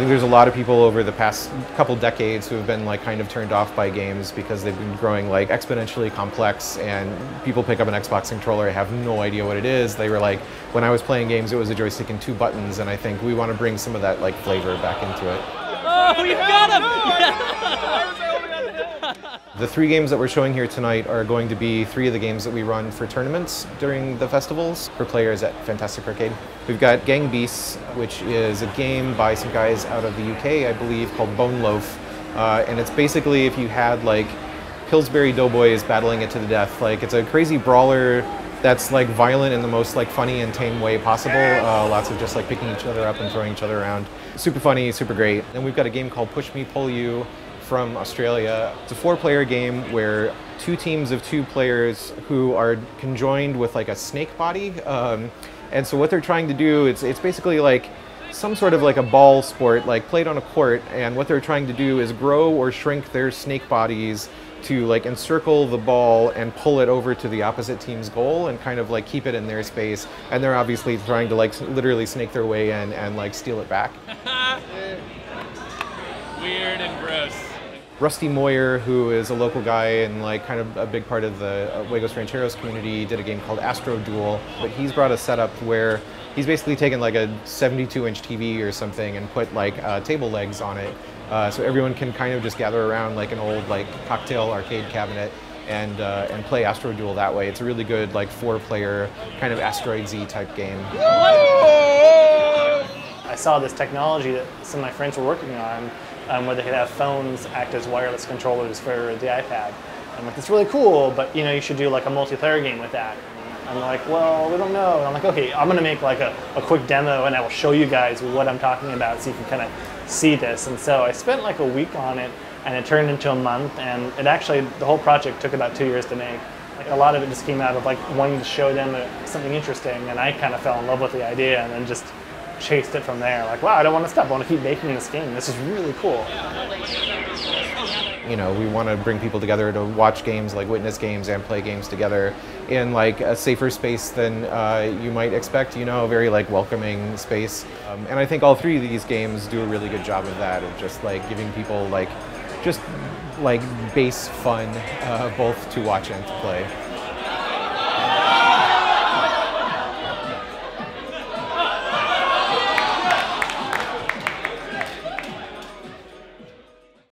think there's a lot of people over the past couple decades who have been like kind of turned off by games because they've been growing like exponentially complex, and people pick up an Xbox controller, have no idea what it is. They were like, when I was playing games, it was a joystick and 2 buttons, and I think we want to bring some of that like flavor back into it. Oh, we've got him! The 3 games that we're showing here tonight are going to be 3 of the games that we run for tournaments during the festivals for players at Fantastic Arcade. We've got Gang Beasts, which is a game by some guys out of the UK, I believe, called Bone Loaf. And it's basically if you had like Pillsbury Doughboys battling it to the death. Like, it's a crazy brawler that's like violent in the most like funny and tame way possible. Lots of just like picking each other up and throwing each other around. Super funny, super great. And we've got a game called Push Me Pull You from Australia. It's a 4-player game where 2 teams of 2 players who are conjoined with like a snake body. And so what they're trying to do, it's basically like some sort of like a ball sport, like played on a court, and what they're trying to do is grow or shrink their snake bodies to like encircle the ball and pull it over to the opposite team's goal and kind of like keep it in their space. And they're obviously trying to like literally snake their way in and like steal it back. Weird and gross. Rusty Moyer, who is a local guy and like kind of a big part of the Juegos Rancheros community, did a game called Astro Duel. But he's brought a setup where he's basically taken like a 72-inch TV or something and put like table legs on it. So everyone can kind of just gather around like an old like cocktail arcade cabinet and play Astro Duel that way. It's a really good like 4-player kind of Asteroid Z type game. I saw this technology that some of my friends were working on where they could have phones act as wireless controllers for the iPad. I'm like, it's really cool, but you know, you should do like a multiplayer game with that. I'm like, well, we don't know. And I'm like, okay, I'm gonna make like a quick demo and I will show you guys what I'm talking about so you can kind of see this. And so I spent like a week on it and it turned into a month, and it actually, the whole project took about 2 years to make. Like, a lot of it just came out of like wanting to show them something interesting, and I kind of fell in love with the idea and then just chased it from there. Like, wow, I don't want to stop. I want to keep making this game. This is really cool. You know, we want to bring people together to watch games, like witness games and play games together in like a safer space than you might expect, you know, a very like welcoming space. And I think all 3 of these games do a really good job of that, of just like giving people like just like base fun, both to watch and to play.